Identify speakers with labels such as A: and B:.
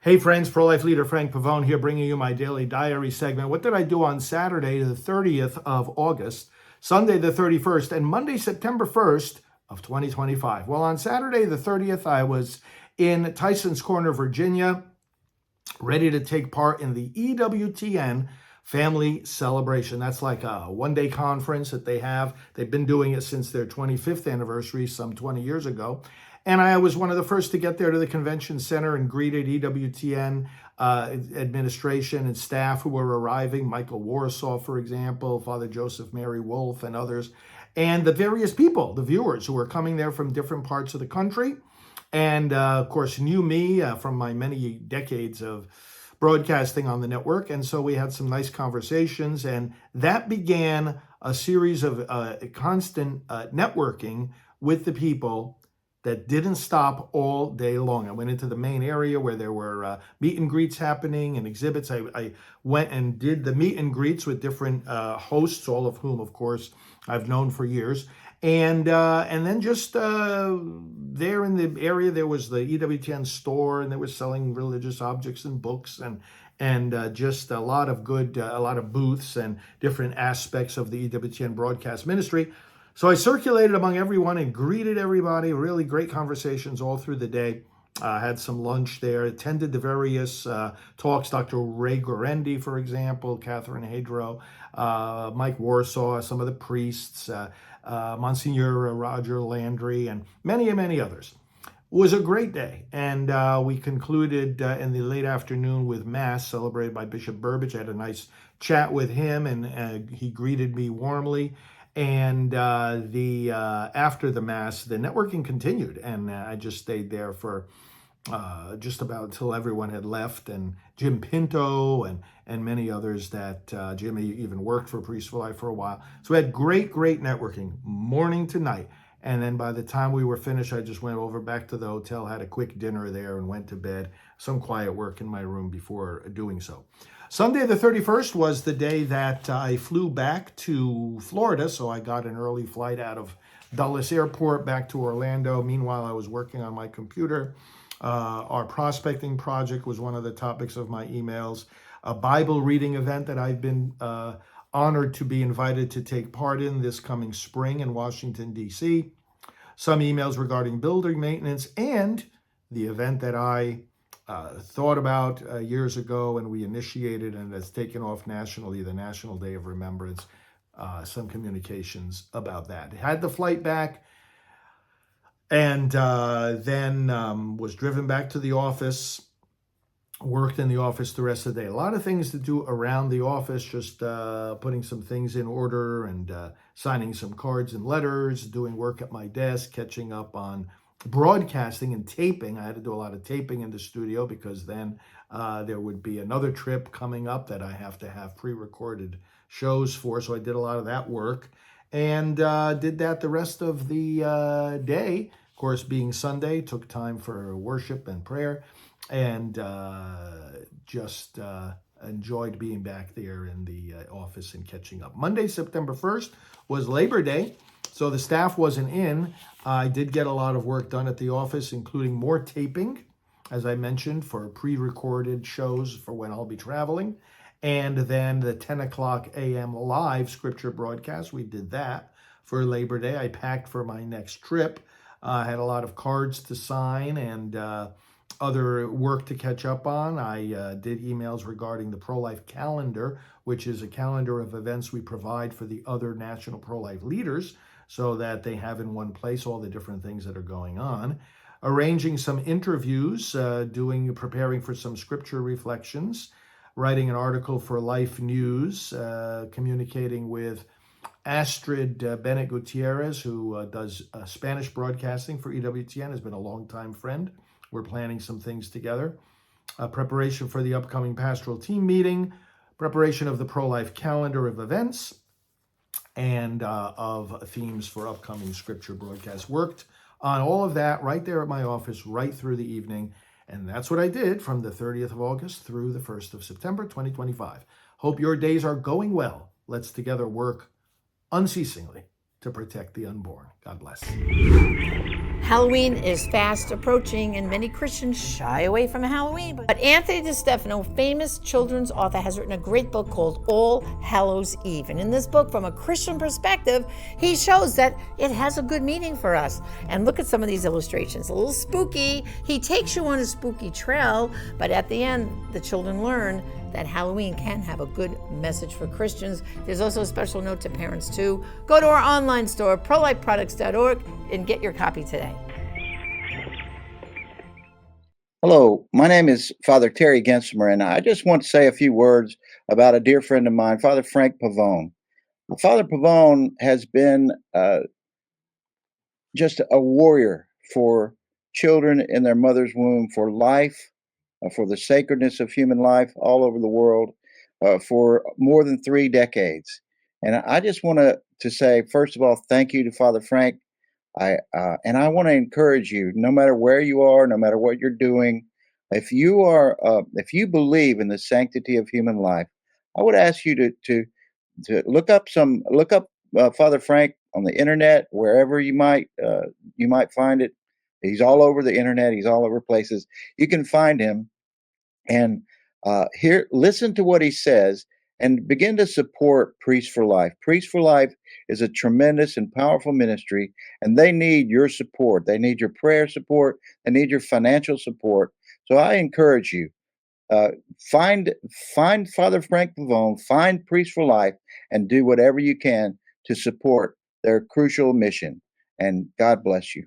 A: Hey friends, pro-life leader Frank Pavone here, bringing you my daily diary segment. What did I do on Saturday, the 30th of August, Sunday, the 31st, and Monday, September 1st of 2025? Well, on Saturday, the 30th, I was in Tyson's Corner, Virginia, ready to take part in the EWTN Family Celebration. That's like a one-day conference that they have. They've been doing it since their 25th anniversary, some 20 years ago. And I was one of the first to get there to the convention center and greeted EWTN administration and staff who were arriving, Michael Warsaw, for example, Father Joseph Mary Wolf, and others, and the various people, the viewers who were coming there from different parts of the country. And of course, knew me from my many decades of broadcasting on the network. And so we had some nice conversations, and that began a series of constant networking with the people that didn't stop all day long. I went into the main area where there were meet and greets happening and exhibits. I went and did the meet and greets with different hosts, all of whom, of course, I've known for years. And then just there in the area, there was the EWTN store, and they were selling religious objects and books, and just a lot of good, a lot of booths and different aspects of the EWTN broadcast ministry. So I circulated among everyone and greeted everybody. Really great conversations all through the day. Had some lunch there, attended the various talks. Dr. Ray Gorendi, for example, Catherine Hadro, Mike Warsaw, some of the priests, Monsignor Roger Landry, and many, many others. It was a great day, and we concluded in the late afternoon with Mass celebrated by Bishop Burbidge. I had a nice chat with him, and he greeted me warmly. And after the Mass, the networking continued, and I just stayed there for just about until everyone had left, and Jim Pinto and many others that Jimmy even worked for Priest for Life for a while. So we had great networking, morning to night. And then by the time we were finished, I just went over back to the hotel, had a quick dinner there, and went to bed. Some quiet work in my room before doing so. Sunday the 31st was the day that I flew back to Florida, so I got an early flight out of Dulles Airport back to Orlando. Meanwhile, I was working on my computer. Our prospecting project was one of the topics of my emails. A Bible reading event that I've been honored to be invited to take part in this coming spring in Washington, D.C. Some emails regarding building maintenance, and the event that I thought about years ago, and we initiated, and it's taken off nationally, the National Day of Remembrance. Some communications about that. Had the flight back, and then was driven back to the office, worked in the office the rest of the day. A lot of things to do around the office, just putting some things in order, and signing some cards and letters, doing work at my desk, catching up on broadcasting and taping. I had to do a lot of taping in the studio because then there would be another trip coming up that I have to have pre-recorded shows for. So I did a lot of that work, and did that the rest of the day. Of course, being Sunday, took time for worship and prayer, and just enjoyed being back there in the office and catching up. Monday, September 1st was Labor Day. So the staff wasn't in. I did get a lot of work done at the office, including more taping, as I mentioned, for pre-recorded shows for when I'll be traveling. And then the 10 o'clock a.m. live scripture broadcast, we did that for Labor Day. I packed for my next trip. I had a lot of cards to sign and other work to catch up on. I did emails regarding the pro-life calendar, which is a calendar of events we provide for the other national pro-life leaders, so that they have in one place all the different things that are going on. Arranging some interviews, preparing for some scripture reflections, writing an article for Life News, communicating with Astrid Bennett Gutierrez, who does Spanish broadcasting for EWTN, has been a longtime friend. We're planning some things together. Preparation for the upcoming pastoral team meeting, preparation of the pro-life calendar of events, and of themes for upcoming scripture broadcasts. Worked on all of that right there at my office right through the evening. And that's what I did from the 30th of August through the 1st of September, 2025. Hope your days are going well. Let's together work unceasingly to protect the unborn. God bless.
B: Halloween is fast approaching, and many Christians shy away from Halloween. But Anthony DeStefano, famous children's author, has written a great book called All Hallows Eve. And in this book, from a Christian perspective, he shows that it has a good meaning for us. And look at some of these illustrations. A little spooky. He takes you on a spooky trail, but at the end, the children learn that Halloween can have a good message for Christians. There's also a special note to parents too. Go to our online store, prolifeproducts.org, and get your copy today.
C: Hello, my name is Father Terry Gensimer, and I just want to say a few words about a dear friend of mine, Father Frank Pavone. Father Pavone has been just a warrior for children in their mother's womb, for life, for the sacredness of human life all over the world, for more than 3 decades. And I just want to say, first of all, thank you to Father Frank. I want to encourage you, no matter where you are, no matter what you're doing, if you believe in the sanctity of human life, I would ask you to look up Father Frank on the internet, wherever you might find it. He's all over the internet. He's all over places. You can find him and listen to what he says and begin to support Priests for Life. Priests for Life is a tremendous and powerful ministry, and they need your support. They need your prayer support. They need your financial support. So I encourage you, uh, find Father Frank Pavone, find Priests for Life, and do whatever you can to support their crucial mission. And God bless you.